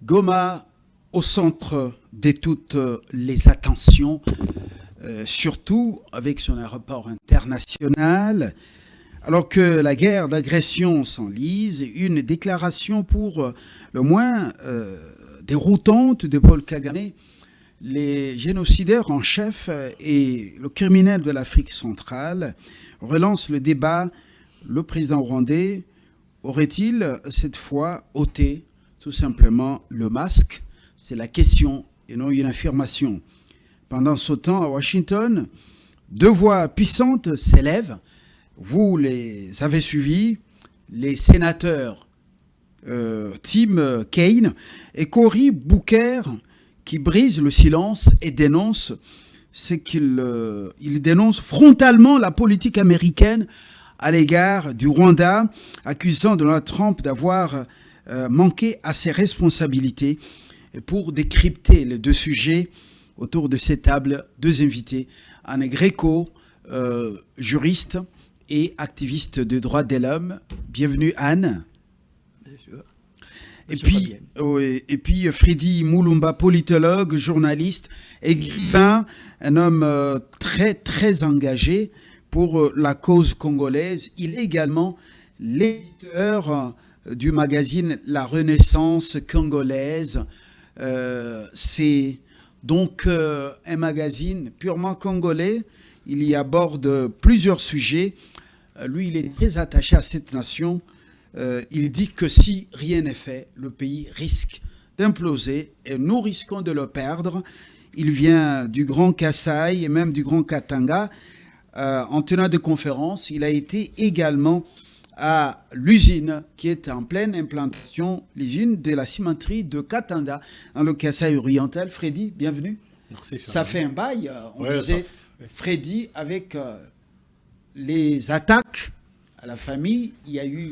Goma au centre de toutes les attentions, surtout avec son aéroport international. Alors que la guerre d'agression s'enlise, une déclaration pour le moins déroutante de Paul Kagame, les génocidaires en chef et le criminel de l'Afrique centrale, relance le débat. Le président rwandais aurait-il cette fois ôté tout simplement le masque? C'est la question et non une affirmation. Pendant ce temps, à Washington, deux voix puissantes s'élèvent. Vous les avez suivis, les sénateurs Tim Kaine et Cory Booker, qui brisent le silence et dénoncent il dénonce frontalement la politique américaine à l'égard du Rwanda, accusant Donald Trump d'avoir manqué à ses responsabilités. Et pour décrypter les deux sujets, autour de cette table, deux invités, Anne Greco, juriste et activiste de droits de l'homme. Bienvenue Anne. Bonjour. Et puis Freddy Mulumba, politologue, journaliste, écrivain, un homme très très engagé pour la cause congolaise. Il est également l'éditeur du magazine La Renaissance congolaise. C'est donc un magazine purement congolais. Il y aborde plusieurs sujets. Lui, il est très attaché à cette nation. Il dit que si rien n'est fait, le pays risque d'imploser et nous risquons de le perdre. Il vient du Grand Kasaï et même du Grand Katanga. En tenant des conférences, il a été également à l'usine qui est en pleine implantation, l'usine de la cimenterie de Katanga, dans le Kasaï oriental. Freddy, bienvenue. Merci. Ça fait un bail, on disait. Freddy, avec les attaques à la famille,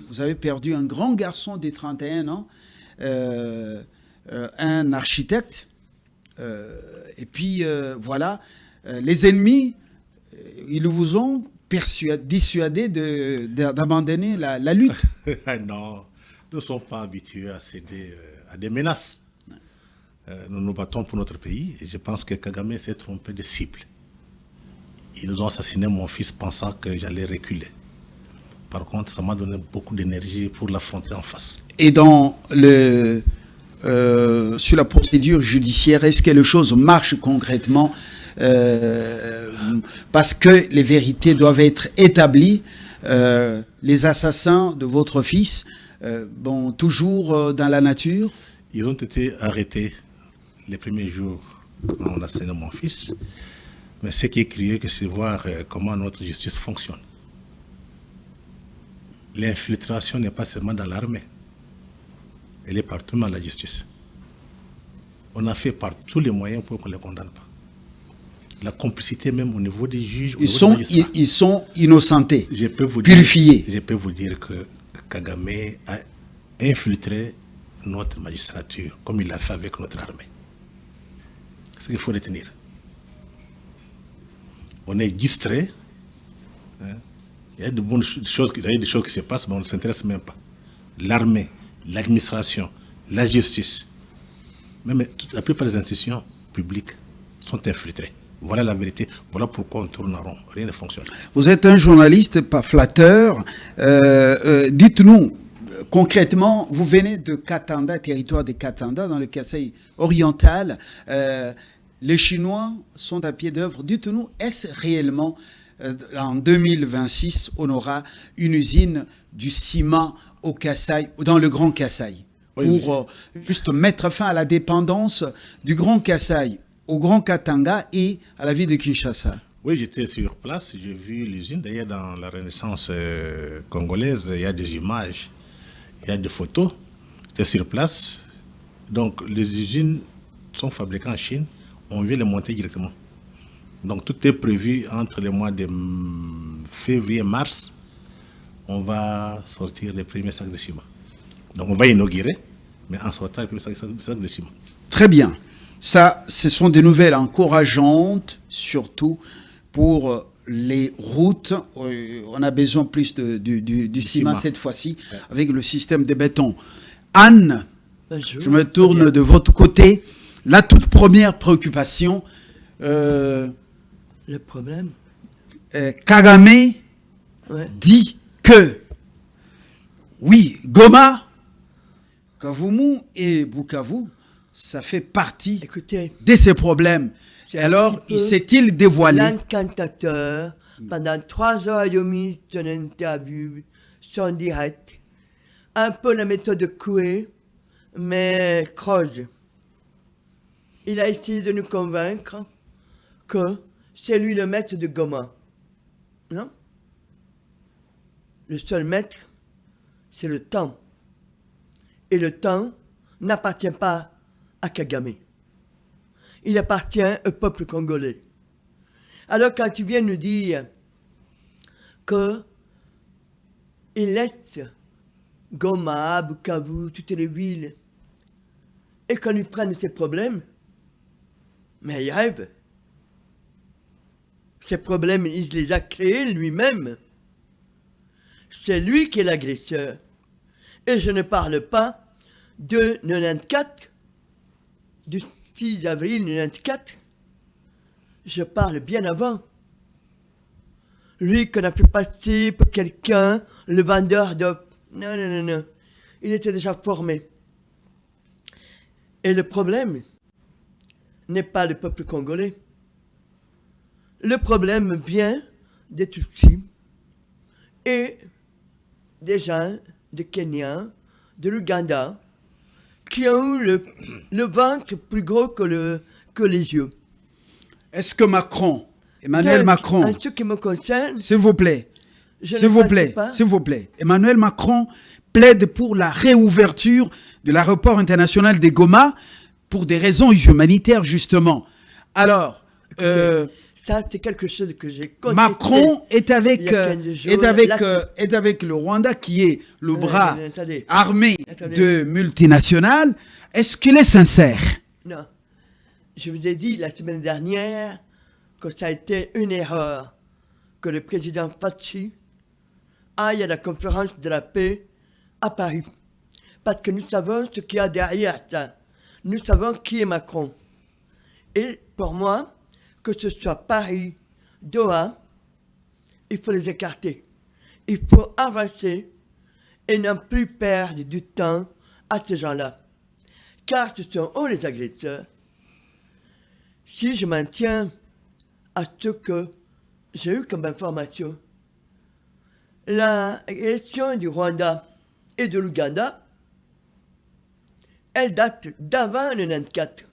vous avez perdu un grand garçon de 31 ans, un architecte, et puis voilà, les ennemis, ils vous ont dissuadé d'abandonner la lutte. Non, nous ne sommes pas habitués à céder à des menaces. Nous nous battons pour notre pays et je pense que Kagame s'est trompé de cible. Ils nous ont assassiné mon fils pensant que j'allais reculer. Par contre, ça m'a donné beaucoup d'énergie pour l'affronter en face. Et sur la procédure judiciaire, est-ce que les choses marchent concrètement parce que les vérités doivent être établies. Les assassins de votre fils, toujours dans la nature? Ils ont été arrêtés les premiers jours quand on a assassiné mon fils. Mais ce qui est curieux, c'est voir comment notre justice fonctionne. L'infiltration n'est pas seulement dans l'armée. Elle est partout dans la justice. On a fait par tous les moyens pour qu'on ne les condamne pas. La complicité même au niveau des juges. Ils sont innocentés, purifiés. Je peux vous dire que Kagame a infiltré notre magistrature comme il l'a fait avec notre armée. C'est ce qu'il faut retenir. On est distrait. Il y a de bonnes choses, il y a des choses qui se passent, mais on ne s'intéresse même pas. L'armée, l'administration, la justice, même la plupart des institutions publiques sont infiltrées. Voilà la vérité. Voilà pourquoi on tourne en rond. Rien ne fonctionne. Vous êtes un journaliste, pas flatteur. Dites-nous, concrètement, vous venez de Katanga, territoire de Katanga, dans le Kasaï oriental. Les Chinois sont à pied d'œuvre. Dites-nous, est-ce réellement, en 2026, on aura une usine du ciment au Kasaï, dans le Grand Kasaï, pour juste mettre fin à la dépendance du Grand Kasaï au Grand Katanga et à la ville de Kinshasa? Oui, j'étais sur place, j'ai vu l'usine. D'ailleurs, dans la Renaissance congolaise, il y a des images, il y a des photos. J'étais sur place. Donc, les usines sont fabriquées en Chine. On vient les monter directement. Donc, tout est prévu entre les mois de février et mars. On va sortir les premiers sacs de ciment. Donc, on va inaugurer, mais en sortant les premiers sacs de ciment. Très bien. Ça, ce sont des nouvelles encourageantes, surtout pour les routes. On a besoin plus du ciment cette fois-ci, avec le système de béton. Anne, Bonjour. Je me tourne de votre côté. La toute première préoccupation, Le problème, Kagame ouais. dit que, oui, Goma, Kavumu et Bukavu, ça fait partie Écoutez, de ces problèmes. c'est Et un alors, petit peu s'est-il dévoilé? l'incantateur, pendant 3 heures et demie, son interview, son direct, un peu la méthode Coué, mais croche. Il a essayé de nous convaincre que c'est lui le maître de Goma. Non? Le seul maître, c'est le temps. Et le temps n'appartient pas à Kagame. Il appartient au peuple congolais. Alors quand tu viens nous dire que il laisse Goma, Bukavu, toutes les villes, et qu'on lui prenne ses problèmes, mais il rêve. Ces problèmes, il les a créés lui-même. C'est lui qui est l'agresseur. Et je ne parle pas de 94, du 6 avril 94. Je parle bien avant. Lui qu'on a fait passer pour quelqu'un, le vendeur de... Non, non, non, non. Il était déjà formé. Et le problème n'est pas le peuple congolais. Le problème vient des Tutsis et des gens de Kenya, de l'Ouganda, qui ont eu le ventre plus gros que les yeux. Est-ce que Macron, Emmanuel Macron, En ce qui me concerne, s'il vous plaît, je s'il ne vous pense plaît, pas. s'il vous plaît, Emmanuel Macron plaide pour la réouverture de l'aéroport international de Goma pour des raisons humanitaires, justement. Alors, Ça, c'est quelque chose que j'ai contesté. Macron est avec, il y a 15 jours. est avec le Rwanda, qui est le bras Attendez. armé Attendez. de multinationales. Est-ce qu'il est sincère? Non. Je vous ai dit la semaine dernière que ça a été une erreur que le président Fachi aille à la conférence de la paix à Paris. Parce que nous savons ce qu'il y a derrière ça. Nous savons qui est Macron. Et pour moi, que ce soit Paris, Doha, il faut les écarter. Il faut avancer et non plus perdre du temps à ces gens-là. Car ce sont eux les agresseurs. Si je m'en tiens à ce que j'ai eu comme information, l'élection du Rwanda et de l'Ouganda, elle date d'avant le 94.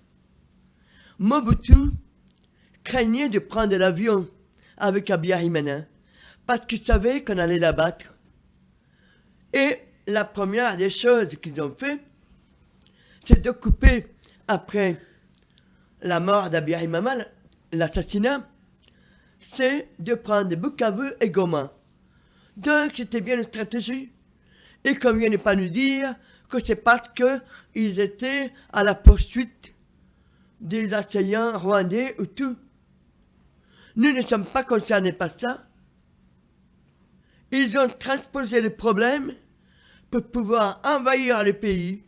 Mobutu craignait de prendre l'avion avec Habyarimana parce qu'il savait qu'on allait l'abattre. Et la première des choses qu'ils ont fait, c'est de couper, après la mort d'Habyarimana, l'assassinat, c'est de prendre Bukavu et Goma. Donc c'était bien une stratégie. Et qu'on ne vienne pas nous dire que c'est parce qu'ils étaient à la poursuite des assaillants rwandais ou tout. Nous ne sommes pas concernés par ça. Ils ont transposé le problème pour pouvoir envahir le pays,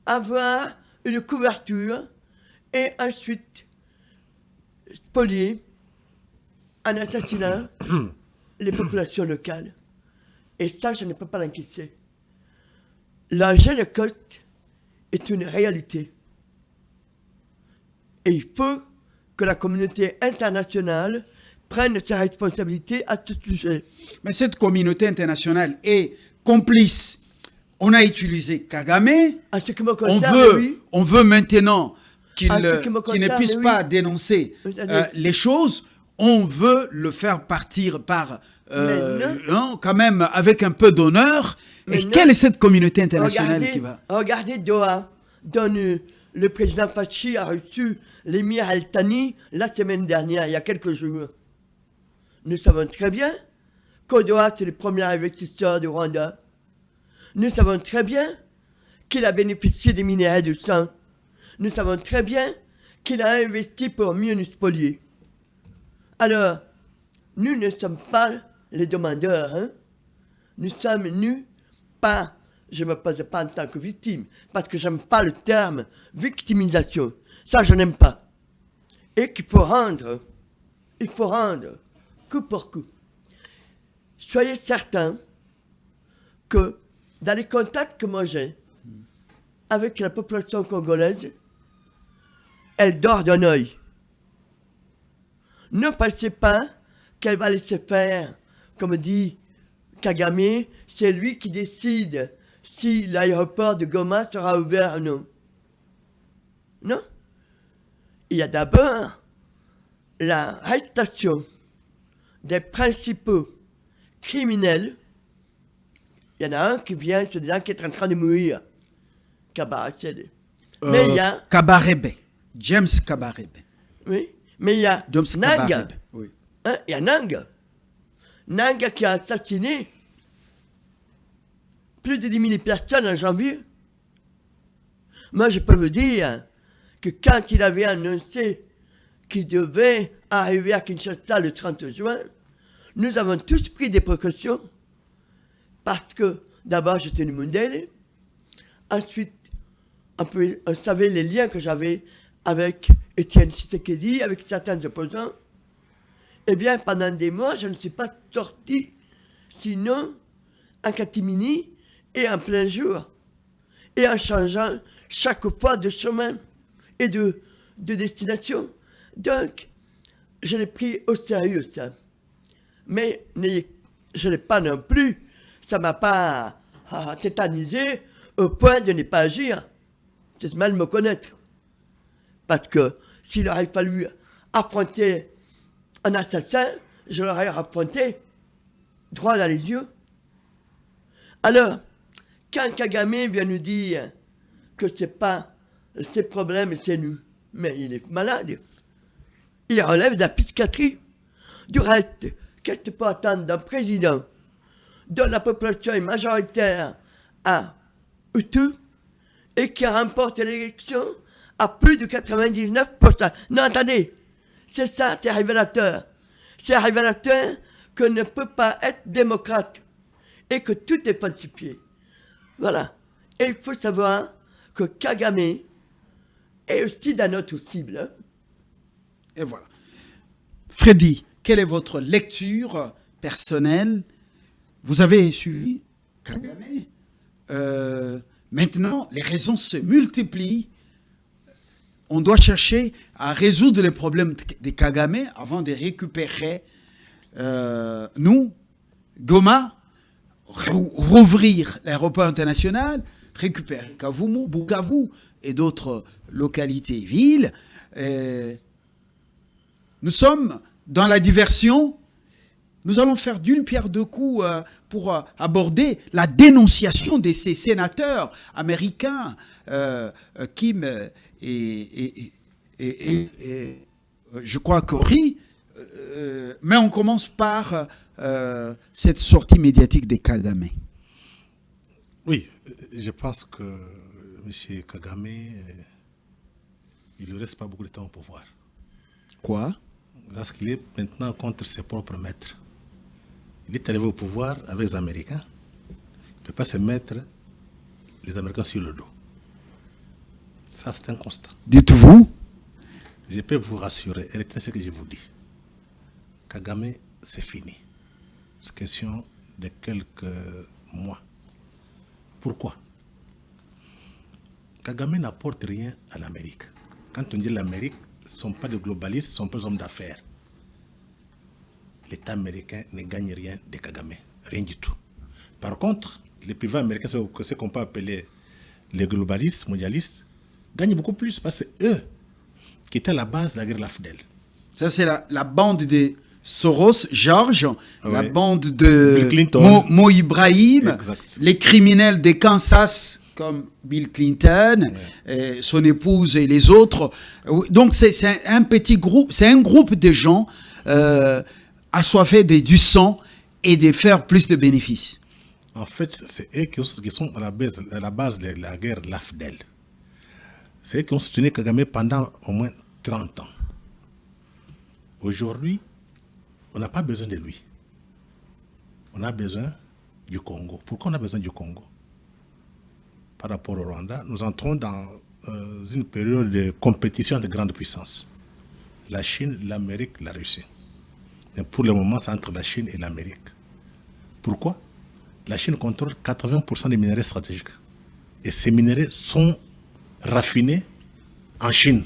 avoir une couverture et ensuite spolier en assassinant les populations locales. Et ça, je ne peux pas l'encaisser. La Génécote est une réalité. Et il faut que la communauté internationale prenne sa responsabilité à ce sujet. Mais cette communauté internationale est complice. On a utilisé Kagame. En ce qui me concerne, oui. On veut maintenant qu'il En ce qui me qu'il ne concerne, puisse oui. pas dénoncer les choses. On veut le faire partir par, non, quand même, avec un peu d'honneur. Mais Et non. quelle est cette communauté internationale qui va... Regardez Doha, dont le président Fachi a reçu l'émir Al-Thani la semaine dernière, il y a quelques jours. Nous savons très bien que Doha, c'est le premier investisseur du Rwanda. Nous savons très bien qu'il a bénéficié des minéraux de sang. Nous savons très bien qu'il a investi pour mieux nous spolier. Alors, nous ne sommes pas les demandeurs, hein. Nous sommes nus pas je ne me posais pas en tant que victime, parce que j'aime pas le terme victimisation. Ça, je n'aime pas. Et qu'il faut rendre, coup pour coup. Soyez certains que dans les contacts que moi j'ai avec la population congolaise, elle dort d'un œil. Ne pensez pas qu'elle va laisser faire, comme dit Kagame, c'est lui qui décide si l'aéroport de Goma sera ouvert ou non. Non. Il y a d'abord l'arrestation des principaux criminels. Il y en a un qui vient se disant qu'il est en train de mourir. Kabarebe. Mais il y a... Kabarebe. James Kabarebe. Oui. Mais il y a James Nanga. Kabarebe. Oui. Hein, il y a Nanga. Nanga qui a assassiné plus de 10 000 personnes en janvier. Moi, je peux vous dire que quand il avait annoncé qu'il devait arriver à Kinshasa le 30 juin, nous avons tous pris des précautions parce que d'abord j'étais une mondiale, ensuite on savait les liens que j'avais avec Étienne Tshisekedi, avec certains opposants. Eh bien, pendant des mois, je ne suis pas sorti, sinon en catimini et en plein jour, et en changeant chaque fois de chemin et de destination. Donc, je l'ai pris au sérieux, ça. Mais je n'ai pas non plus, ça ne m'a pas tétanisé au point de ne pas agir. C'est mal me connaître. Parce que s'il aurait fallu affronter un assassin, je l'aurais affronté droit dans les yeux. Alors, quand Kagame vient nous dire que c'est pas ses problèmes, c'est nous, mais il est malade. Il relève de la psychiatrie. Du reste, qu'est-ce que tu peux attendre d'un président dont la population est majoritaire à Hutu et qui remporte l'élection à plus de 99%. Non, attendez, c'est ça, c'est révélateur. C'est révélateur qu'on ne peut pas être démocrate et que tout est falsifié. Voilà. Et il faut savoir que Kagame est aussi dans notre cible. Hein. Et voilà. Freddy, quelle est votre lecture personnelle? Vous avez suivi Kagame. Maintenant, les raisons se multiplient. On doit chercher à résoudre les problèmes de Kagame avant de récupérer nous, Goma, rouvrir l'aéroport international, récupérer Kavumu, Bukavu et d'autres localités, villes. Nous sommes dans la diversion. Nous allons faire d'une pierre deux coups pour aborder la dénonciation de ces sénateurs américains, Kim et je crois Cory. Mais on commence par cette sortie médiatique de Kagame. Oui, je pense que M. Kagame, il ne reste pas beaucoup de temps au pouvoir. Quoi? Parce qu'il est maintenant contre ses propres maîtres. Il est arrivé au pouvoir avec les Américains. Il ne peut pas se mettre les Américains sur le dos. Ça, c'est un constat. Dites-vous? Je peux vous rassurer, et retenez ce que je vous dis. Kagame, c'est fini. C'est question de quelques mois. Pourquoi? Kagame n'apporte rien à l'Amérique. Quand on dit l'Amérique, ce ne sont pas des globalistes, ce sont pas des hommes d'affaires. L'État américain ne gagne rien de Kagame. Rien du tout. Par contre, les privés américains, ce qu'on peut appeler les globalistes, mondialistes, gagnent beaucoup plus parce que c'est eux qui étaient à la base de la guerre Lafdel. Ça, c'est la bande de Soros, George, Oui. la bande de Bill Clinton. Mo Ibrahim, Exact. les criminels de Kansas comme Bill Clinton, son épouse et les autres. Donc c'est un petit groupe, c'est un groupe de gens assoiffés du sang et de faire plus de bénéfices. En fait, c'est eux qui sont à la base de la guerre Lafdel. C'est eux qui ont soutenu Kagame pendant au moins 30 ans. Aujourd'hui, on n'a pas besoin de lui. On a besoin du Congo. Pourquoi on a besoin du Congo? par rapport au Rwanda, nous entrons dans une période de compétition de grandes puissances. La Chine, l'Amérique, la Russie. Mais pour le moment, c'est entre la Chine et l'Amérique. Pourquoi? La Chine contrôle 80% des minerais stratégiques. Et ces minerais sont raffinés en Chine.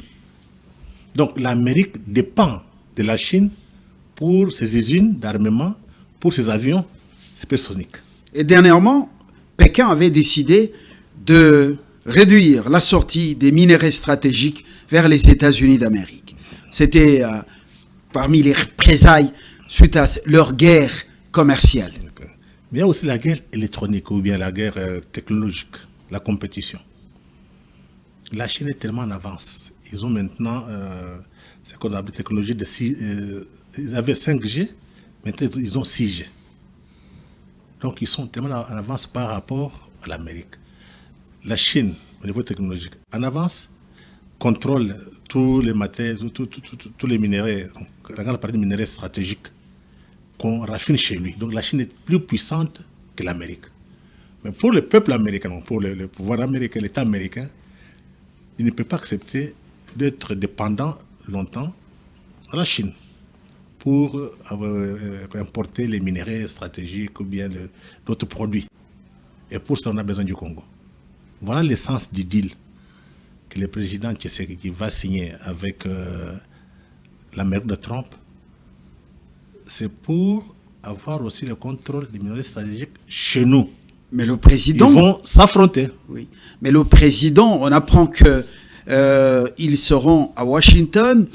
Donc l'Amérique dépend de la Chine pour ses usines d'armement, pour ses avions supersoniques. Et dernièrement, Pékin avait décidé de réduire la sortie des minerais stratégiques vers les États-Unis d'Amérique. C'était parmi les représailles suite à leur guerre commerciale. Mais il y a aussi la guerre électronique ou bien la guerre technologique, la compétition. La Chine est tellement en avance. Ils ont maintenant ce qu'on appelle technologie de 6, ils avaient 5G, maintenant ils ont 6G. Donc ils sont tellement en avance par rapport à l'Amérique. La Chine, au niveau technologique, en avance, contrôle tous les matières, tous les minéraux, la grande partie des minéraux stratégiques qu'on raffine chez lui. Donc la Chine est plus puissante que l'Amérique. Mais pour le peuple américain, pour le pouvoir américain, l'État américain, il ne peut pas accepter d'être dépendant longtemps à la Chine pour importer les minéraux stratégiques ou bien d'autres produits. Et pour ça, on a besoin du Congo. Voilà l'essence du deal que le président Tshisekedi va signer avec l'Amérique de Trump. C'est pour avoir aussi le contrôle des minerais stratégiques chez nous. Mais le président... Ils vont s'affronter. Oui. Mais le président, on apprend que ils seront à Washington,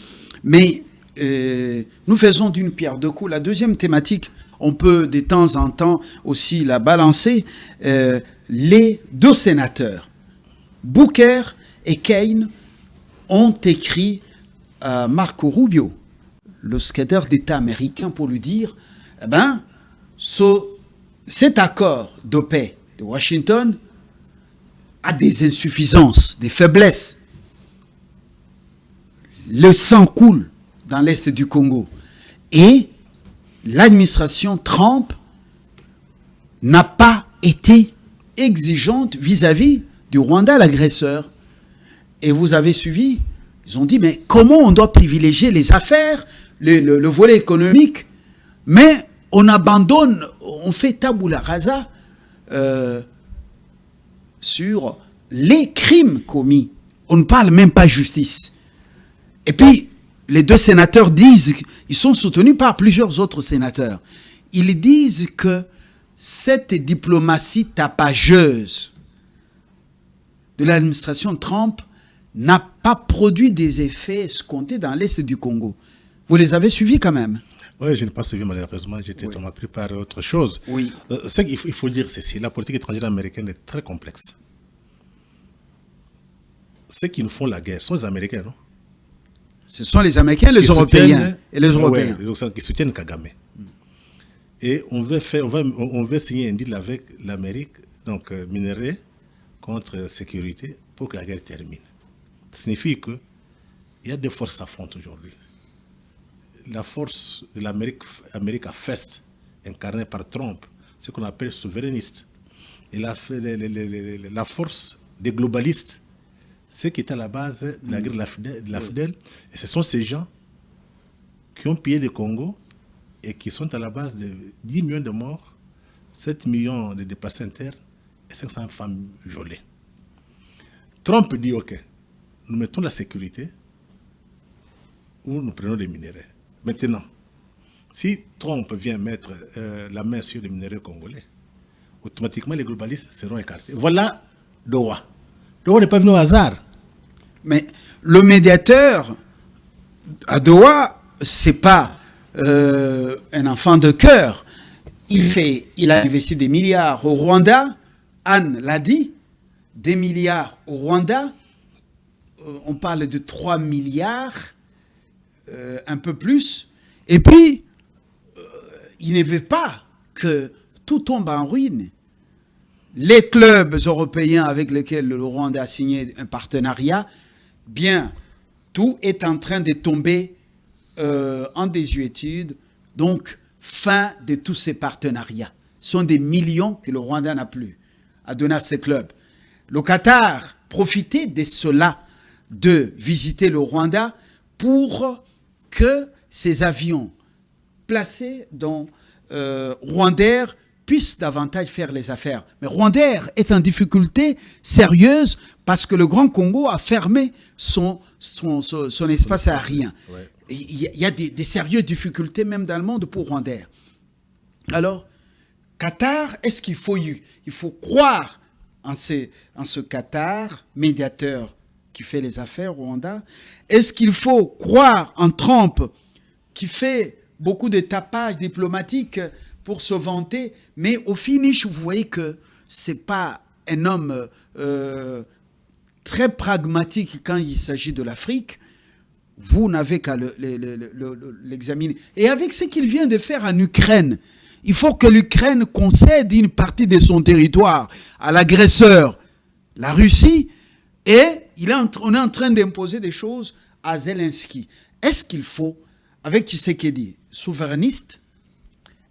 mais nous faisons d'une pierre deux coups. La deuxième thématique, on peut de temps en temps aussi la balancer. Les deux sénateurs, Booker et Kaine, ont écrit à Marco Rubio, le secrétaire d'État américain, pour lui dire, eh ben, cet accord de paix de Washington a des insuffisances, des faiblesses. Le sang coule dans l'est du Congo. Et l'administration Trump n'a pas été exigeante vis-à-vis du Rwanda, l'agresseur. Et vous avez suivi, ils ont dit, mais comment on doit privilégier les affaires, le volet économique, mais on abandonne, on fait tabula rasa sur les crimes commis. On ne parle même pas justice. Et puis, les deux sénateurs disent, ils sont soutenus par plusieurs autres sénateurs, ils disent que cette diplomatie tapageuse de l'administration Trump n'a pas produit des effets escomptés dans l'est du Congo. Vous les avez suivis quand même? Oui, je n'ai pas suivi malheureusement, j'étais tellement pris par autre chose. Oui. Ce qu'il faut dire ceci, la politique étrangère américaine est très complexe. Ceux qui nous font la guerre sont les Américains, non? Ce sont les Américains, les Européens et les Européens. Ouais, qui soutiennent Kagame. Et on veut signer un deal avec l'Amérique, donc minerais contre sécurité, pour que la guerre termine. Ça signifie qu'il y a deux forces qui s'affrontent aujourd'hui. La force de l'Amérique à Fest, incarnée par Trump, ce qu'on appelle souverainiste. Et la force des globalistes, ce qui est à la base de la guerre de la FDL. Et ce sont ces gens qui ont pillé le Congo et qui sont à la base de 10 millions de morts, 7 millions de déplacés internes et 500 femmes violées. Trump dit, OK, nous mettons la sécurité ou nous prenons des minéraux. Maintenant, si Trump vient mettre la main sur les minéraux congolais, automatiquement les globalistes seront écartés. Voilà Doha. Doha n'est pas venu au hasard. Mais le médiateur à Doha, c'est pas un enfant de cœur. Il a investi des milliards au Rwanda. Anne l'a dit, des milliards au Rwanda. On parle de 3 milliards, un peu plus. Et puis, il ne veut pas que tout tombe en ruine. Les clubs européens avec lesquels le Rwanda a signé un partenariat, bien, tout est en train de tomber en désuétude. Donc, fin de tous ces partenariats. Ce sont des millions que le Rwanda n'a plus à donner à ces clubs. le Qatar profitait de cela, de visiter le Rwanda pour que ces avions placés dans Rwandair puissent davantage faire les affaires. Mais Rwandair est en difficulté sérieuse parce que le Grand Congo a fermé son espace aérien. Ouais. Il y a des sérieuses difficultés même dans le monde pour Rwandair. Alors, Qatar, est-ce qu'il faut croire en ce Qatar, médiateur qui fait les affaires au Rwanda? Est-ce qu'il faut croire en Trump qui fait beaucoup de tapage diplomatique pour se vanter, mais au finish, vous voyez que c'est pas un homme très pragmatique quand il s'agit de l'Afrique. Vous n'avez qu'à l'examiner. Et avec ce qu'il vient de faire en Ukraine, il faut que l'Ukraine concède une partie de son territoire à l'agresseur, la Russie, et on est en train d'imposer des choses à Zelensky. Est-ce qu'il faut, avec Tshisekedi, souverainiste,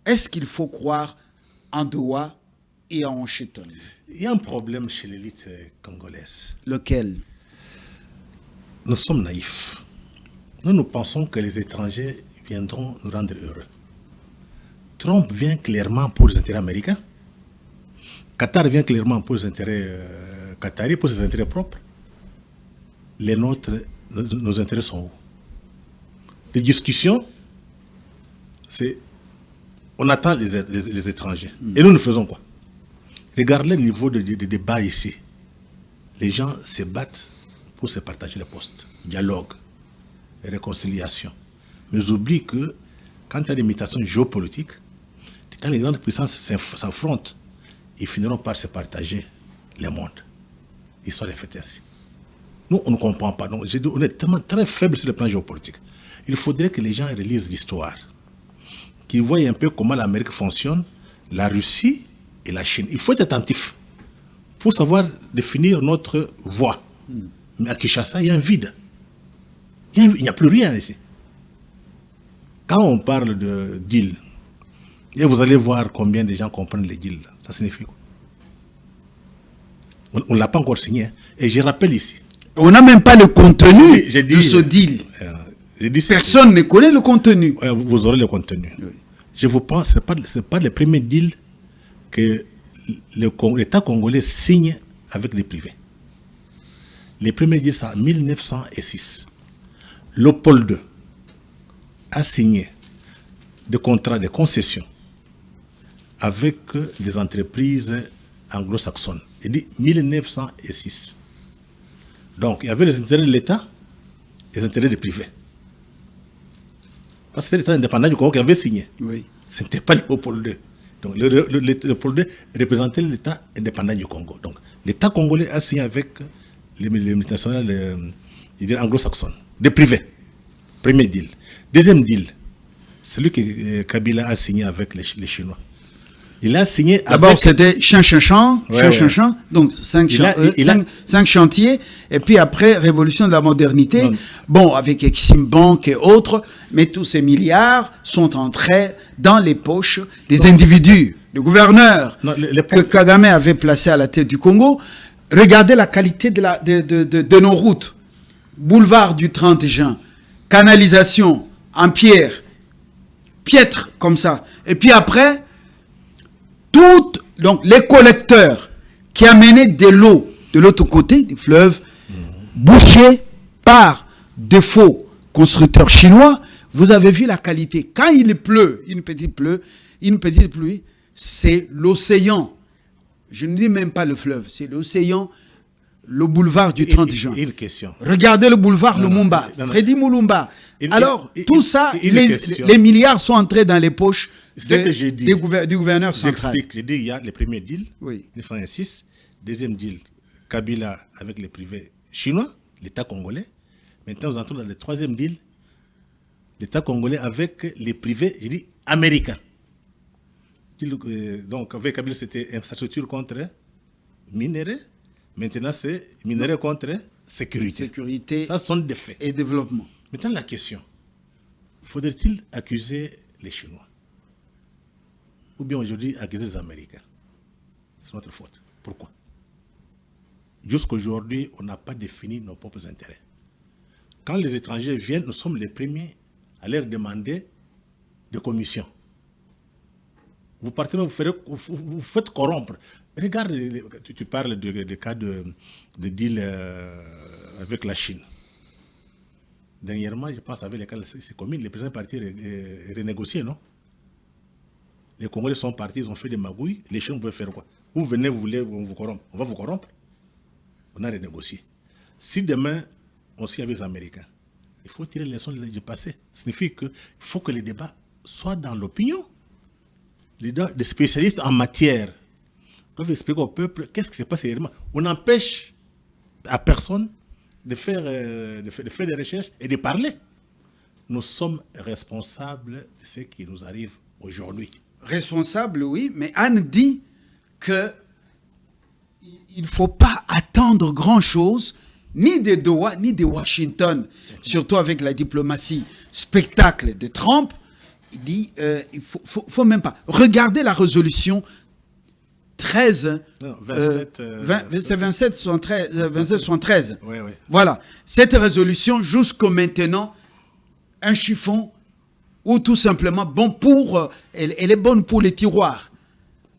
est-ce qu'il faut croire en Doha et en Washington? Il y a un problème chez l'élite congolaise. Lequel? Nous sommes naïfs. Nous pensons que les étrangers viendront nous rendre heureux. Trump vient clairement pour les intérêts américains. Qatar vient clairement pour les intérêts qataris, pour ses intérêts propres. Nos intérêts sont où? Les discussions, on attend les étrangers. Et nous faisons quoi? Regardez le niveau de débat ici. Les gens se battent pour se partager les postes. Dialogue, réconciliation. Mais ils oublient que quand il y a des mutations géopolitiques, quand les grandes puissances s'affrontent, ils finiront par se partager les mondes. L'histoire est faite ainsi. Nous, on ne comprend pas. Donc, on est tellement très faible sur le plan géopolitique. Il faudrait que les gens relisent l'histoire, qu'ils voient un peu comment l'Amérique fonctionne, la Russie et la Chine. Il faut être attentif pour savoir définir notre voie. Mais à Kinshasa, il y a un vide. Il n'y a plus rien ici. Quand on parle de deal, et vous allez voir combien de gens comprennent les deals. Ça signifie quoi? On ne l'a pas encore signé. Et je rappelle ici. On n'a même pas le contenu de ce deal. Personne ne connaît le contenu. Vous aurez le contenu. Oui. Je vous pense, ce n'est pas le premier deal que l'État congolais signe avec les privés. Les premiers deals, c'est en 1906. Léopold II a signé des contrats de concession avec des entreprises anglo-saxonnes. Il dit 1906. Donc, il y avait les intérêts de l'État et les intérêts des privés. Parce que c'était l'État indépendant du Congo qui avait signé. Oui. Ce n'était pas Léopold II. Donc, Léopold II représentait l'État indépendant du Congo. Donc, l'État congolais a signé avec les multinationales anglo-saxonnes, des privés. Premier deal. Deuxième deal, celui que Kabila a signé avec les Chinois. Il a signé avec... D'abord, c'était Chan. Donc, 5 chantiers. Et puis après, révolution de la modernité. Non. Bon, avec Exim Bank et autres. Mais tous ces milliards sont entrés dans les poches des individus. Le gouverneur que Kagame avait placé à la tête du Congo. Regardez la qualité de nos routes. Boulevard du 30 juin. Canalisation en pierre. Piètre comme ça. Et puis après... Donc les collecteurs qui amenaient de l'eau de l'autre côté du fleuve, bouchés par de faux constructeurs chinois, vous avez vu la qualité. Quand il pleut, une petite pluie, c'est l'océan. Je ne dis même pas le fleuve, c'est l'océan, le boulevard du 30 juin. Une question. Regardez le boulevard Lumumba, Freddy Moulumba. Alors, tout ça, les milliards sont entrés dans les poches du gouverneur central. J'explique. J'ai dit, il y a le premier deal, oui. 1906. Deuxième deal, Kabila avec les privés chinois, l'État congolais. Maintenant, nous entrons dans le troisième deal, l'État congolais avec les privés, j'ai dit, américains. Donc, avec Kabila, c'était infrastructure contre minerais. Maintenant, c'est minerais contre sécurité. Ça sont des faits. Et développement. Maintenant, la question. Faudrait-il accuser les Chinois? Ou bien aujourd'hui accuser les Américains? C'est notre faute. Pourquoi? Jusqu'aujourd'hui, on n'a pas défini nos propres intérêts. Quand les étrangers viennent, nous sommes les premiers à leur demander des commissions. Vous partez, vous faites corrompre. Regarde, tu parles de cas de deal avec la Chine. Dernièrement, je pense, avec les cas de ces communes, les présidents partis renégocier, non? Les Congolais sont partis, ils ont fait des magouilles. Les Chinois peuvent faire quoi? Vous venez, vous voulez, on vous corrompt. On va vous corrompre. On a renégocié. Si demain, on signe avec les Américains, il faut tirer les leçons du passé. Ça signifie qu'il faut que les débats soient dans l'opinion. Les spécialistes en matière doivent expliquer au peuple qu'est-ce qui s'est passé réellement. On n'empêche à personne de faire des recherches et de parler. Nous sommes responsables de ce qui nous arrive aujourd'hui. Responsable, oui, mais Anne dit que il ne faut pas attendre grand-chose, ni de Doha, ni de Washington, surtout avec la diplomatie spectacle de Trump. Il dit il faut même pas. Regardez la résolution 13, non, 27, 2773. Oui, oui. Voilà. Cette résolution, jusqu'au maintenant, un chiffon ou tout simplement bon pour, elle est bonne pour les tiroirs.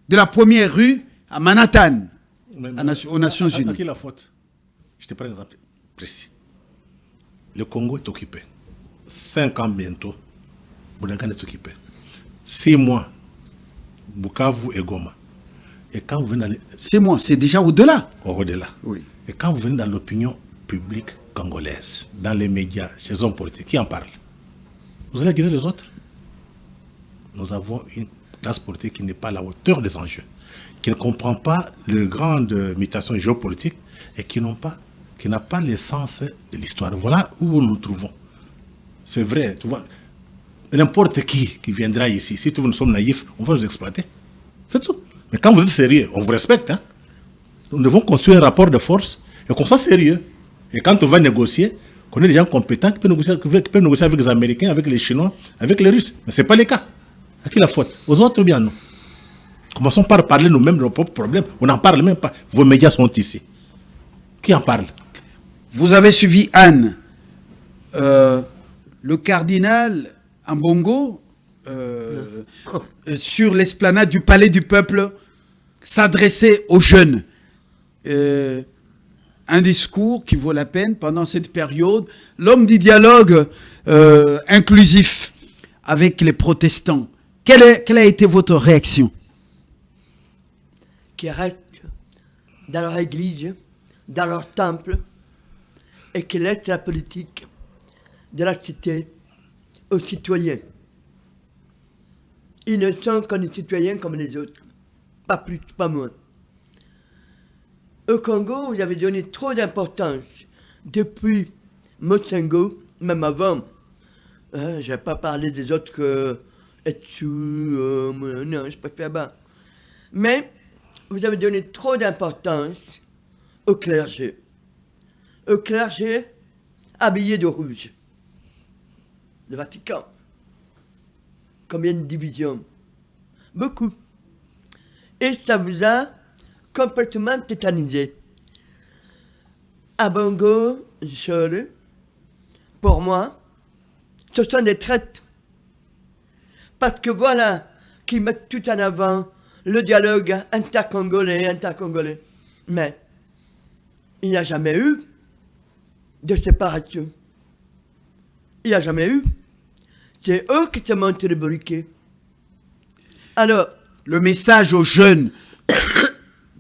De la première rue à Manhattan, aux Nations Unies. À qui la faute? Je te prends un exemple précis. Le Congo est occupé. 5 ans bientôt, Bunagana est occupé. 6 mois, Bukavu et Goma. Et quand vous venez dans 6 mois, c'est déjà au-delà. Au-delà. Oui. Et quand vous venez dans l'opinion publique congolaise, dans les médias, chez les hommes politiques, qui en parle? Vous allez accuser les autres. Nous avons une classe politique qui n'est pas à la hauteur des enjeux, qui ne comprend pas les grandes mutations géopolitiques et qui n'a pas l'essence de l'histoire. Voilà où nous nous trouvons. C'est vrai, tu vois. N'importe qui viendra ici, si nous sommes naïfs, on va nous exploiter. C'est tout. Mais quand vous êtes sérieux, on vous respecte. Hein? Nous devons construire un rapport de force et qu'on soit sérieux. Et quand on va négocier, qu'on ait des gens compétents qui peuvent négocier avec les Américains, avec les Chinois, avec les Russes. Mais ce n'est pas le cas. À qui la faute? Aux autres ou bien non? Commençons par parler nous-mêmes de nos propres problèmes. On n'en parle même pas. Vos médias sont ici. Qui en parle? Vous avez suivi Anne. Le cardinal Ambongo, sur l'esplanade du Palais du Peuple, s'adressait aux jeunes. Un discours qui vaut la peine pendant cette période. L'homme du dialogue inclusif avec les protestants. Quelle a été votre réaction? Qui restent dans leur église, dans leur temple, et qui laissent la politique de la cité aux citoyens. Ils ne sont que des citoyens comme les autres. Pas plus, pas moins. Au Congo, vous avez donné trop d'importance depuis Motsengo, même avant. Je ne vais pas parler des autres que Etsu, non, je préfère pas. Mais vous avez donné trop d'importance au clergé. Au clergé habillé de rouge. Le Vatican. Combien de divisions? Beaucoup. Et ça vous a complètement tétanisé. À Bongo, seul, pour moi, ce sont des traites. Parce que voilà, qui mettent tout en avant le dialogue intercongolais. Mais il n'y a jamais eu de séparation. Il n'y a jamais eu. C'est eux qui se montent le briquet. Alors, le message aux jeunes,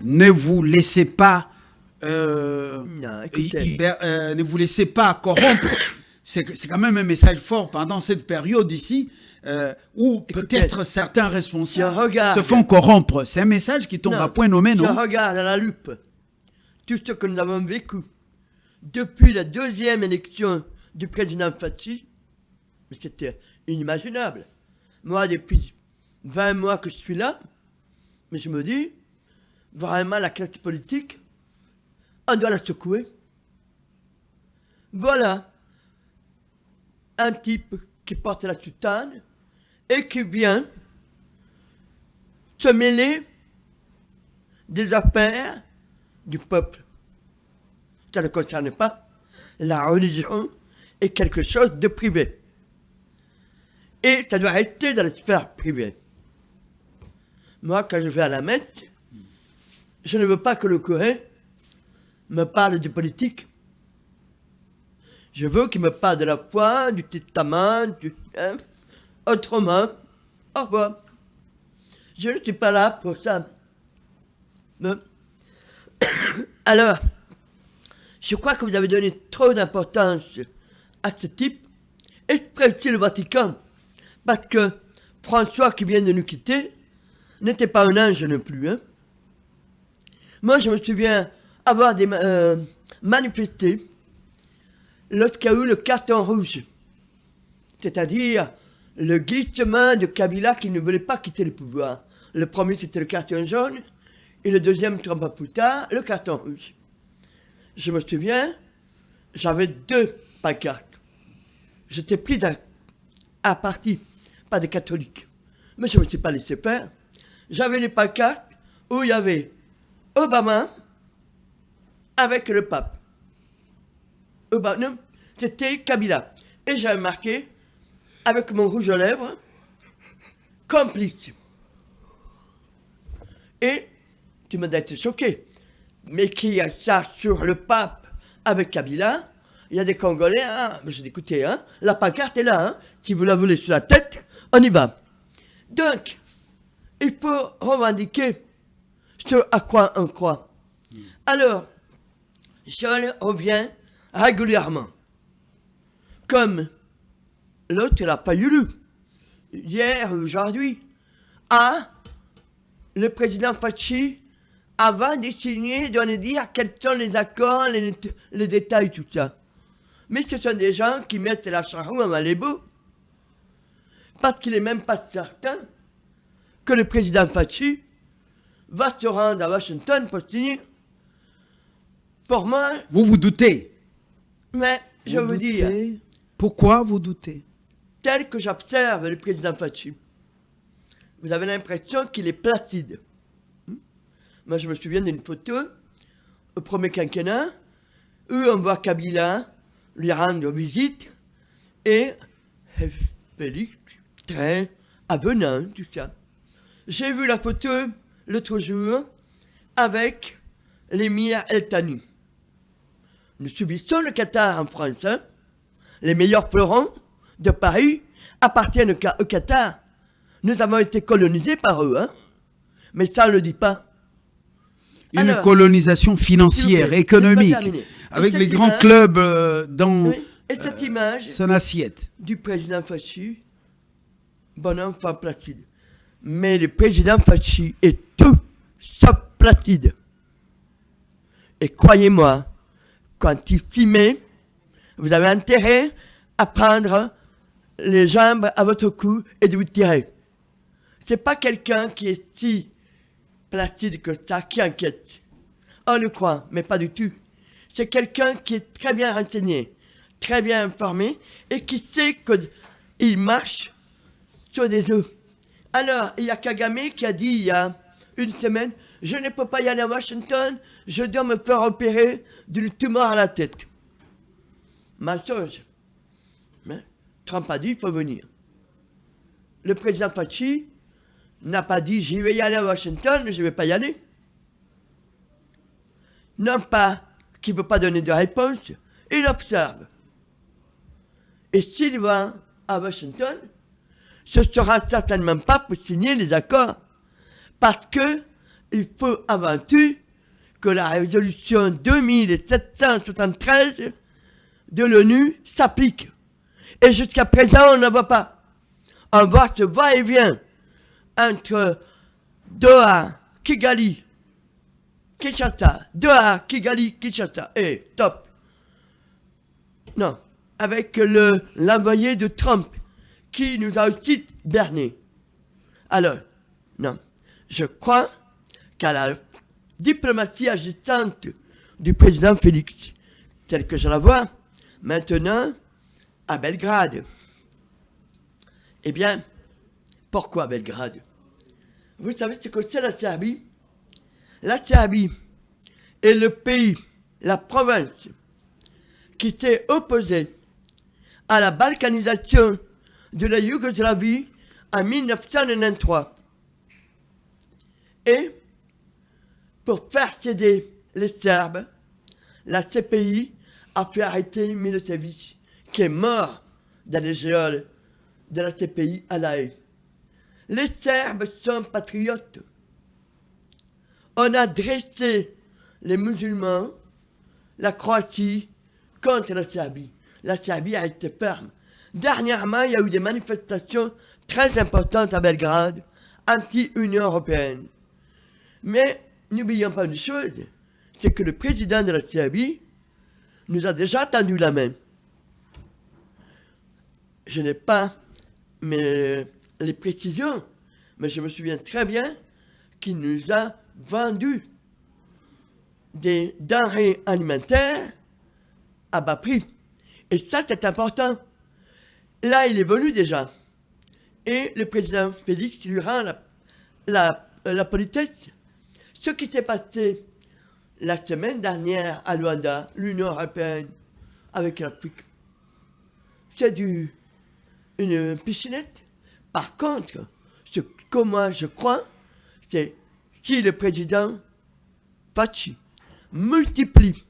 ne vous laissez pas non, écoutez. ne vous laissez pas corrompre. C'est quand même un message fort pendant cette période ici, où peut-être certains responsables se font corrompre. C'est un message qui tombe à point nommé, non? Je regarde à la loupe tout ce que nous avons vécu depuis la deuxième élection du président Fathi, mais c'était inimaginable. Moi, depuis 20 mois que je suis là, mais je me dis, vraiment la classe politique, on doit la secouer. Voilà un type qui porte la soutane et qui vient se mêler des affaires du peuple. ça ne concerne pas. La religion est quelque chose de privé. Et ça doit rester dans la sphère privée. Moi, quand je vais à la messe, je ne veux pas que le curé me parle de politique. Je veux qu'il me parle de la foi, du testament, autrement. Au revoir. Je ne suis pas là pour ça. Non. Alors, je crois que vous avez donné trop d'importance à ce type, exprès aussi le Vatican, parce que François, qui vient de nous quitter, n'était pas un ange non plus. Hein. Moi, je me souviens avoir manifesté lorsqu'il y a eu le carton rouge, c'est-à-dire le glissement de Kabila qui ne voulait pas quitter le pouvoir. Le premier, c'était le carton jaune, et le deuxième, 3 mois plus tard, le carton rouge. Je me souviens, j'avais 2 pancartes. J'étais pris à partie, pas des catholiques. Mais je ne me suis pas laissé faire. J'avais les pancartes où il y avait Obama avec le pape. Obama, c'était Kabila. Et j'avais marqué, avec mon rouge aux lèvres, complice. Et tu m'as été choqué. Mais qu'il y a ça sur le pape avec Kabila, il y a des Congolais, hein, j'ai dit, écoutez, hein, la pancarte est là, hein, si vous la voulez sur la tête, on y va. Donc, il faut revendiquer ce à quoi on croit. Alors, je reviens régulièrement. Comme l'autre l'a pas eu lu, hier ou aujourd'hui, le président Fachi, avant de signer, doit nous dire quels sont les accords, les détails, tout ça. Mais ce sont des gens qui mettent la charrue à Malébo, parce qu'il n'est même pas certain que le président Fachi va se rendre à Washington pour signer. Pour moi... Vous vous doutez? Mais, je veux dire... Pourquoi vous doutez? Tel que j'observe le président Fachi, vous avez l'impression qu'il est placide. Moi, je me souviens d'une photo au premier quinquennat où on voit Kabila lui rendre visite et Félix très avenant, tout ça. J'ai vu la photo l'autre jour avec l'émir El Thani. Nous subissons le Qatar en France. Hein. Les meilleurs fleurons de Paris appartiennent au Qatar. Nous avons été colonisés par eux, hein. Mais ça, on ne le dit pas. Une colonisation financière, économique, avec les grands clubs dans cette image son assiette. Du président Fachi, bonhomme pas placide. Mais le président Fachi est tout sauf placide. Et croyez-moi, quand il s'y met, vous avez intérêt à prendre les jambes à votre cou et de vous tirer. C'est pas quelqu'un qui est si placide que ça qui inquiète. On le croit, mais pas du tout. C'est quelqu'un qui est très bien renseigné, très bien informé et qui sait qu'il marche sur des œufs. Alors, il y a Kagame qui a dit il y a une semaine, je ne peux pas y aller à Washington, je dois me faire opérer d'une tumeur à la tête. Mensonge. Mais Trump a dit il faut venir. Le président Fachi n'a pas dit j'y vais y aller à Washington, mais je ne vais pas y aller. Non pas qu'il ne veut pas donner de réponse, il observe. Et s'il va à Washington, ce sera certainement pas pour signer les accords, parce que il faut avant tout que la résolution 2773 de l'ONU s'applique. Et jusqu'à présent, on ne voit pas. On voit ce va-et-vient entre Doha, Kigali, Kinshasa, Doha, Kigali, Kinshasa, et top. Non, avec l'envoyé de Trump, qui nous a aussi berné. Alors, non, je crois qu'à la diplomatie agissante du président Félix, telle que je la vois maintenant à Belgrade. Eh bien, pourquoi Belgrade? Vous savez ce que c'est la Serbie? La Serbie est le pays la province qui s'est opposée à la balkanisation de la Yougoslavie en 1993. Et pour faire céder les Serbes, la CPI a fait arrêter Milosevic, qui est mort dans les geôles de la CPI à La Haye. Les Serbes sont patriotes. On a dressé les musulmans, la Croatie, contre la Serbie. La Serbie a été ferme. Dernièrement, il y a eu des manifestations très importantes à Belgrade, anti-Union européenne. Mais n'oublions pas une chose, c'est que le président de la Serbie nous a déjà tendu la main. Je n'ai pas les précisions, mais je me souviens très bien qu'il nous a vendu des denrées alimentaires à bas prix. Et ça, c'est important. Là, il est venu déjà. Et le président Félix lui rend la politesse. Ce qui s'est passé la semaine dernière à Luanda, l'Union européenne, avec l'Afrique, c'est une piscinette. Par contre, ce que moi je crois, c'est si le président Faci multiplie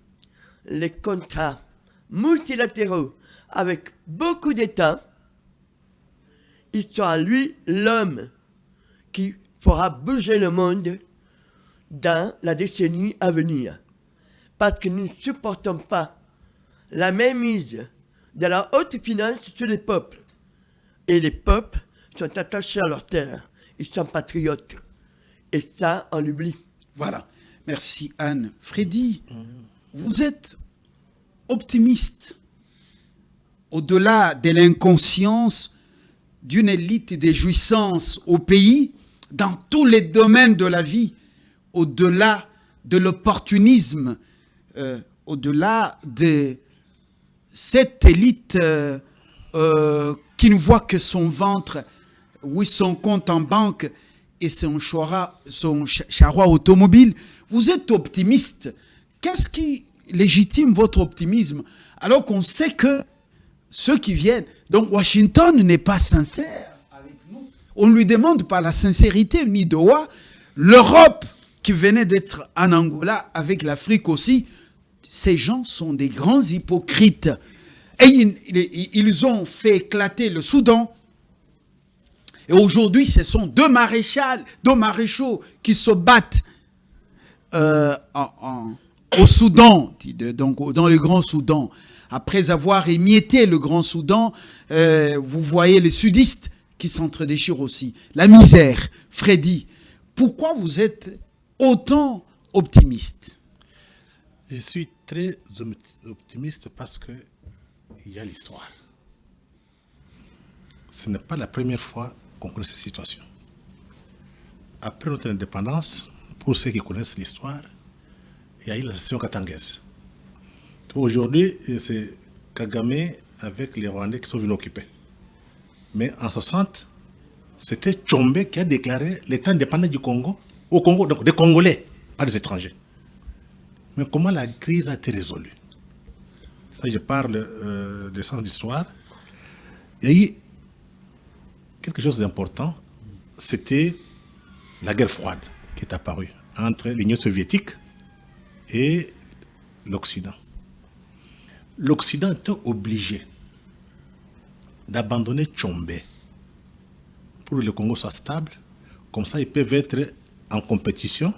les contrats multilatéraux avec beaucoup d'États, il sera lui l'homme qui fera bouger le monde dans la décennie à venir. Parce que nous ne supportons pas la mainmise de la haute finance sur les peuples. Et les peuples sont attachés à leur terre. Ils sont patriotes. Et ça, on l'oublie. Voilà. Merci Anne. Freddy, vous êtes optimiste au-delà de l'inconscience d'une élite des jouissances au pays, dans tous les domaines de la vie, au-delà de l'opportunisme, au-delà de cette élite qui ne voit que son ventre, oui, son compte en banque et son charroi automobile. Vous êtes optimiste. Qu'est-ce qui légitime votre optimisme alors qu'on sait que ceux qui viennent... Donc Washington n'est pas sincère avec nous. On ne lui demande pas la sincérité ni Doha. L'Europe qui venait d'être en Angola avec l'Afrique aussi, ces gens sont des grands hypocrites. Et ils ont fait éclater le Soudan. Et aujourd'hui, ce sont deux maréchaux qui se battent au Soudan, donc dans le Grand Soudan. Après avoir émietté le Grand Soudan, vous voyez les sudistes qui s'entredéchirent aussi. La misère. Freddy, pourquoi vous êtes autant optimiste? Je suis très optimiste parce qu'il y a l'histoire. Ce n'est pas la première fois qu'on connaît cette situation. Après notre indépendance, pour ceux qui connaissent l'histoire, il y a eu la session katangaise. Aujourd'hui, c'est Kagame avec les Rwandais qui sont venus occuper. Mais en 60, c'était Tshombe qui a déclaré l'État indépendant du Congo, au Congo, donc des Congolais, pas des étrangers. Mais comment la crise a été résolue? Ça, je parle des sens d'histoire. Il y a eu quelque chose d'important, c'était la guerre froide qui est apparue entre l'Union soviétique et l'Occident. L'Occident était obligé d'abandonner Tshombe pour que le Congo soit stable. Comme ça, ils peuvent être en compétition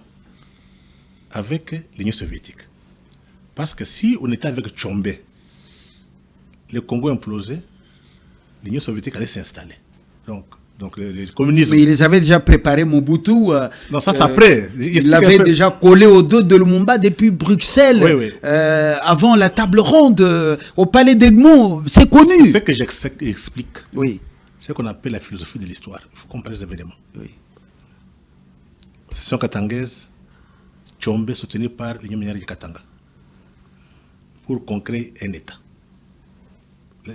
avec l'Union soviétique. Parce que si on était avec Tshombe, le Congo implosait, l'Union soviétique allait s'installer. Donc le communisme... Mais ils avaient déjà préparé Mobutu. Non, ça c'est après. Il l'avait déjà collé au dos de Lumumba depuis Bruxelles, oui. avant la table ronde, au palais d'Egmont. C'est connu. Ce que j'explique, oui, c'est ce qu'on appelle la philosophie de l'histoire. Il faut comparer les événements. Oui. Session katangaise, Tshombe soutenu par l'Union minière du Katanga pour qu'on crée un État.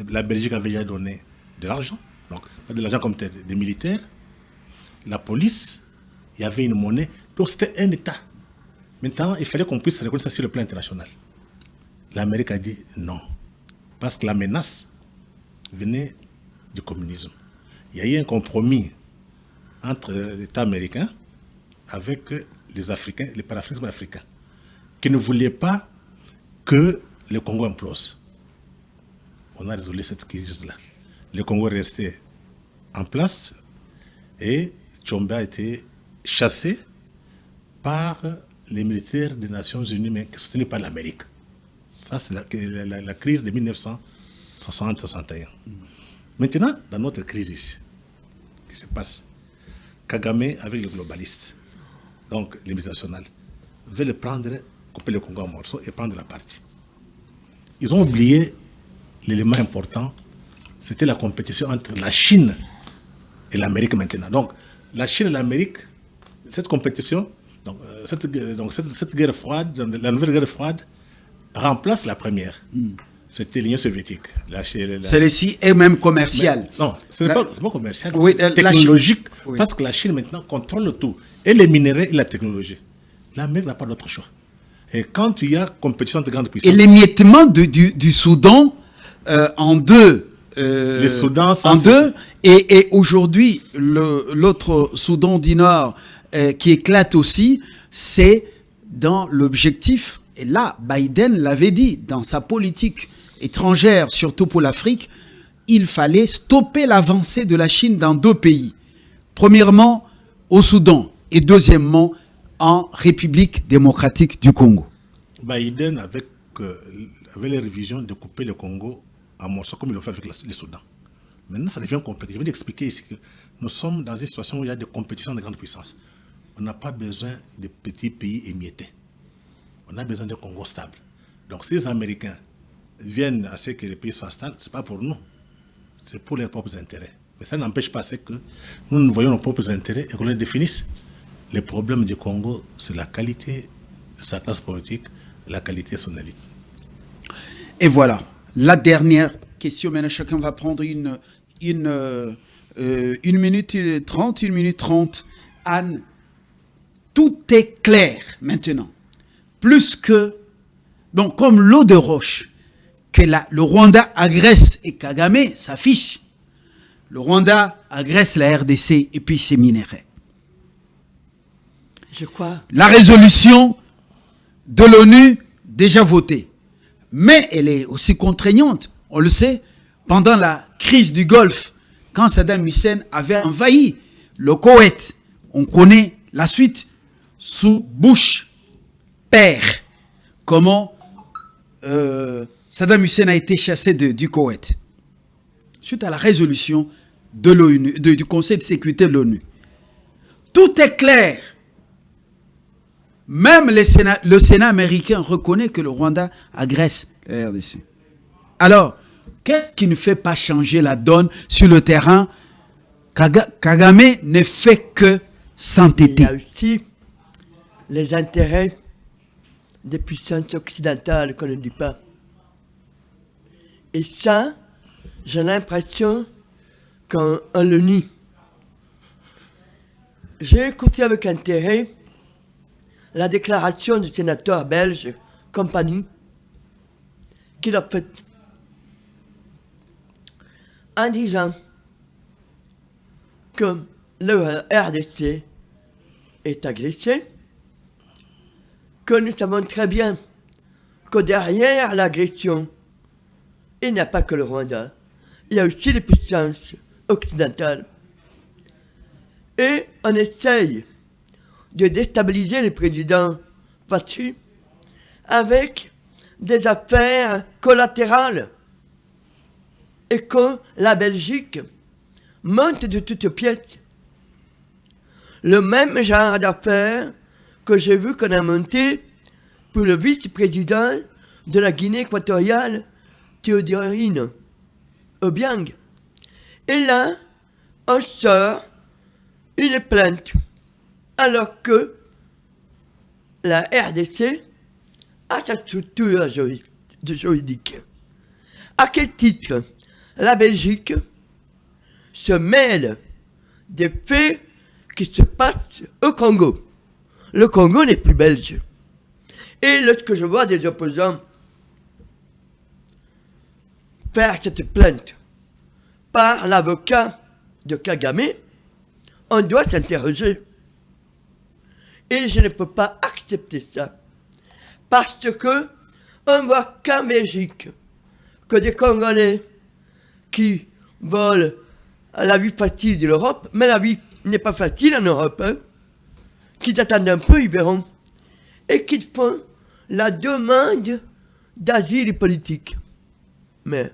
La Belgique avait déjà donné de l'argent. Donc, pas de l'argent comme tel, des militaires, la police, il y avait une monnaie. Donc, c'était un État. Maintenant, il fallait qu'on puisse reconnaître ça sur le plan international. l'Amérique a dit non. Parce que la menace venait du communisme. Il y a eu un compromis entre l'État américain avec les Africains, les panafricains africains, qui ne voulaient pas que le Congo implose. On a résolu cette crise-là. Le Congo est resté en place et Tshombe a été chassé par les militaires des Nations Unies, mais soutenus par l'Amérique. Ça, c'est la crise de 1960-61. Maintenant, dans notre crise ici, qui se passe, Kagame, avec les globalistes, donc les multinationales, veut le prendre, couper le Congo en morceaux et prendre la partie. Ils ont oublié l'élément important, c'était la compétition entre la Chine et l'Amérique maintenant. Donc, la Chine et l'Amérique, cette compétition, cette guerre froide, la nouvelle guerre froide, remplace la première. C'était l'Union soviétique. Celle-ci est même commerciale. Non, ce n'est pas commercial, c'est technologique. Oui. Parce que la Chine maintenant contrôle tout. Et les minéraux et la technologie. L'Amérique n'a pas d'autre choix. Et quand il y a compétition de grandes puissances... Et l'émiettement du Soudan en deux. Le Soudan, ça, en deux. Et aujourd'hui, l'autre Soudan du Nord qui éclate aussi, c'est dans l'objectif, et là, Biden l'avait dit, dans sa politique étrangère, surtout pour l'Afrique, il fallait stopper l'avancée de la Chine dans deux pays. Premièrement, au Soudan, et deuxièmement, en République démocratique du Congo. Biden avait les révisions de couper le Congo en morceaux, comme il l'a fait avec le Soudan. Maintenant, ça devient compliqué. Je vais expliquer ici que nous sommes dans une situation où il y a des compétitions de grandes puissances. On n'a pas besoin de petits pays émiettés. On a besoin de Congo stable. Donc, si les Américains viennent à ce que les pays soient stables, ce n'est pas pour nous. C'est pour leurs propres intérêts. Mais ça n'empêche pas que nous voyons nos propres intérêts et qu'on les définisse. Le problème du Congo, c'est la qualité de sa classe politique, la qualité de son élite. Et voilà, la dernière question. Maintenant, chacun va prendre une minute 30, 1 minute 30. Anne, tout est clair maintenant. Plus que, donc comme l'eau de roche, que le Rwanda agresse et Kagame s'affiche. Le Rwanda agresse la RDC et puis ses minéraux. Je crois. La résolution de l'ONU, déjà votée. Mais elle est aussi contraignante, on le sait, pendant la crise du Golfe, quand Saddam Hussein avait envahi le Koweït. On connaît la suite sous Bush père. Comment Saddam Hussein a été chassé du Koweït. Suite à la résolution de l'ONU, du Conseil de sécurité de l'ONU. Tout est clair. Même le Sénat américain reconnaît que le Rwanda agresse la RDC. Alors, qu'est-ce qui ne fait pas changer la donne sur le terrain? Kagame ne fait que s'entêter. Il y a aussi les intérêts des puissances occidentales qu'on ne dit pas. Et ça, j'ai l'impression qu'on le nie. J'ai écouté avec intérêt la déclaration du sénateur belge Compagnie qu'il a faite en disant que le RDC est agressé, que nous savons très bien que derrière l'agression, il n'y a pas que le Rwanda, il y a aussi les puissances occidentales. Et on essaye de déstabiliser les présidents battus avec des affaires collatérales. Et que la Belgique monte de toutes pièces. Le même genre d'affaires que j'ai vu qu'on a monté pour le vice-président de la Guinée équatoriale, Théodorine Obiang. Et là, on sort une plainte, alors que la RDC a sa structure juridique. À quel titre la Belgique se mêle des faits qui se passent au Congo? Le Congo n'est plus belge. Et lorsque je vois des opposants faire cette plainte par l'avocat de Kagame, on doit s'interroger. Et je ne peux pas accepter ça. Parce que on voit qu'en Belgique, que des Congolais qui volent la vie facile de l'Europe, mais la vie n'est pas facile en Europe, hein, qui attendent un peu, ils verront, et qui font la demande d'asile politique. Mais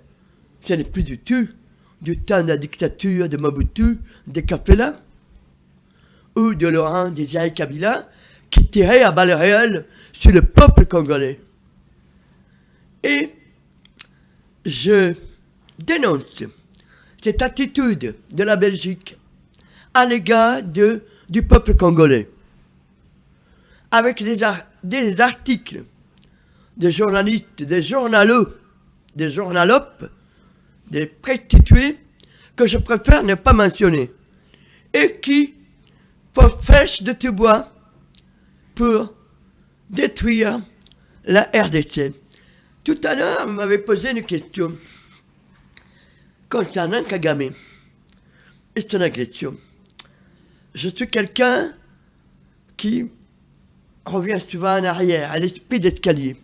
ce n'est plus du tout du temps de la dictature de Mobutu, de Kapela, ou de Laurent Désiré Kabila, qui tirait à balles réelles sur le peuple congolais. Et je dénonce cette attitude de la Belgique à l'égard du peuple congolais, avec des articles des journalistes, des journalopes, des prostituées que je préfère ne pas mentionner, et qui font flèche de tout bois pour détruire la RDC. Tout à l'heure, vous m'avez posé une question concernant Kagame et son agression. Je suis quelqu'un qui revient souvent en arrière, à l'esprit d'escalier.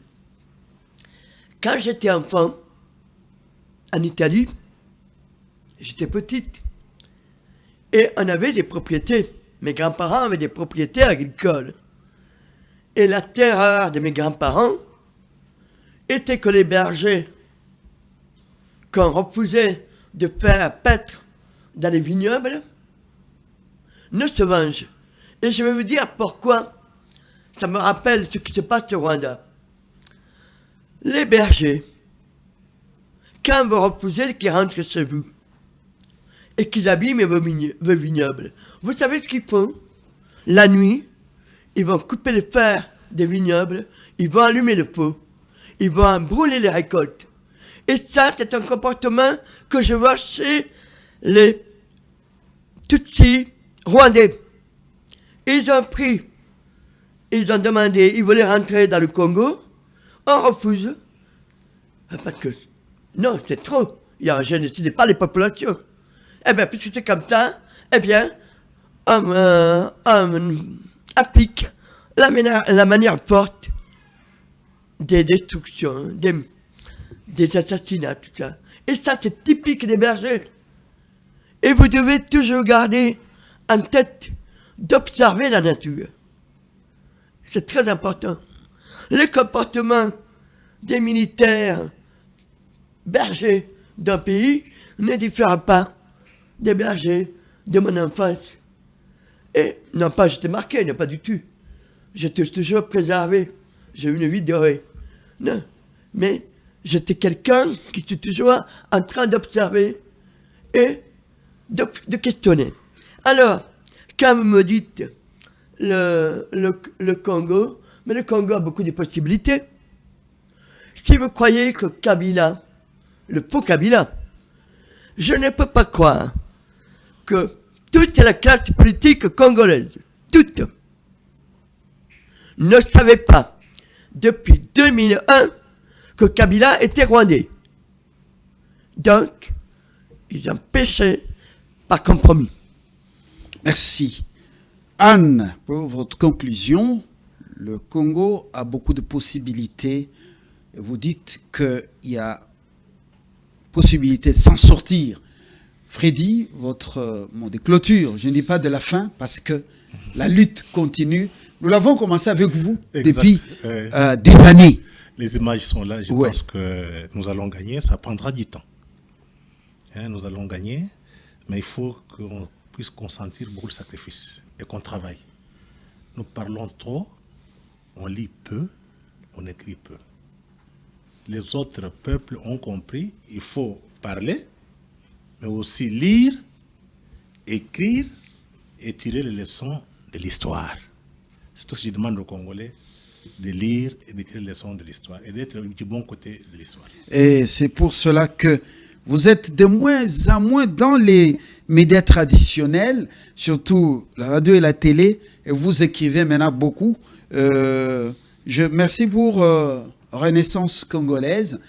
Quand j'étais enfant, en Italie, j'étais petite, et on avait des propriétés. Mes grands-parents avaient des propriétés agricoles. Et la terreur de mes grands-parents était que les bergers, qu'on refusait de faire paître dans les vignobles, ne se vengent. Et je vais vous dire pourquoi. Ça me rappelle ce qui se passe au Rwanda. Les bergers, quand vous refusez qu'ils rentrent chez vous et qu'ils abîment vos vignobles, vous savez ce qu'ils font? La nuit, ils vont couper le fer des vignobles, ils vont allumer le feu, ils vont brûler les récoltes. Et ça, c'est un comportement que je vois chez les Tutsis rwandais. Ils ont demandé, ils voulaient rentrer dans le Congo, on refuse. Parce que, non, c'est trop. Il y a un génocide, pas les populations. Eh bien, puisque c'est comme ça, eh bien, on applique la manière forte des destructions, des assassinats, tout ça. Et ça, c'est typique des bergers. Et vous devez toujours garder en tête d'observer la nature. C'est très important. Le comportement des militaires bergers d'un pays ne diffère pas des bergers de mon enfance. Et non pas j'étais marqué, non pas du tout. J'étais toujours préservé. J'ai eu une vie dorée. Non. Mais j'étais quelqu'un qui était toujours en train d'observer et de questionner. Alors, quand vous me dites le Congo, mais le Congo a beaucoup de possibilités. Si vous croyez que Kabila, le faux Kabila, je ne peux pas croire que toute la classe politique congolaise, toute, ne savait pas depuis 2001 que Kabila était rwandais. Donc, ils ont péché par compromis. Merci. Anne, pour votre conclusion, le Congo a beaucoup de possibilités. Vous dites qu'il y a possibilité de s'en sortir. Freddy, votre mot de clôture, je ne dis pas de la fin parce que la lutte continue. Nous l'avons commencé avec vous depuis des années. Les images sont là, je pense que nous allons gagner, ça prendra du temps. Nous allons gagner, mais il faut qu'on puisse consentir beaucoup de sacrifices et qu'on travaille. Nous parlons trop, on lit peu, on écrit peu. Les autres peuples ont compris, il faut parler, mais aussi lire, écrire et tirer les leçons de l'histoire. C'est tout ce que je demande aux Congolais, de lire et de tirer les leçons de l'histoire et d'être du bon côté de l'histoire. Et c'est pour cela que vous êtes de moins en moins dans les médias traditionnels, surtout la radio et la télé, et vous écrivez maintenant beaucoup. Merci pour Renaissance congolaise.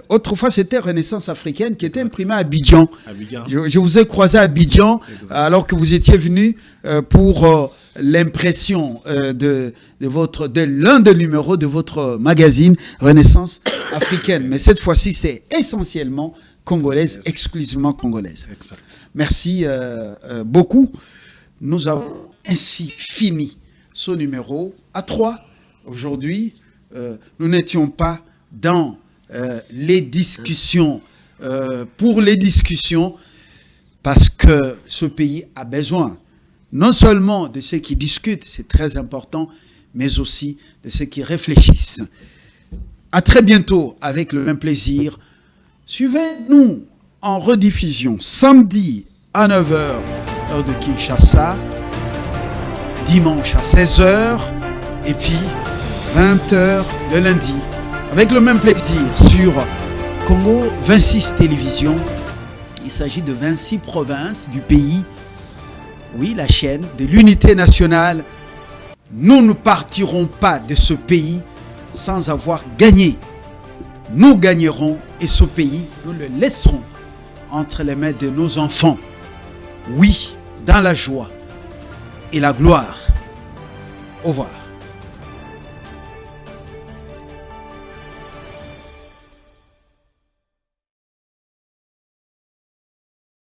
Autrefois, c'était Renaissance africaine qui était imprimée à Abidjan. Abidjan. Je vous ai croisé à Abidjan alors que vous étiez venu pour l'impression de l'un des numéros de votre magazine Renaissance africaine. Mais cette fois-ci, c'est essentiellement congolaise, exclusivement congolaise. Exact. Merci beaucoup. Nous avons ainsi fini ce numéro à 3. Aujourd'hui, nous n'étions pas dans les discussions, pour les discussions, parce que ce pays a besoin non seulement de ceux qui discutent, c'est très important, mais aussi de ceux qui réfléchissent. À très bientôt avec le même plaisir. Suivez-nous en rediffusion samedi à 9h, heure de Kinshasa, dimanche à 16h, et puis 20h le lundi, avec le même plaisir sur Congo 26 Télévision. Il s'agit de 26 provinces du pays. Oui, la chaîne de l'unité nationale. Nous ne partirons pas de ce pays sans avoir gagné. Nous gagnerons et ce pays, nous le laisserons entre les mains de nos enfants. Oui, dans la joie et la gloire. Au revoir.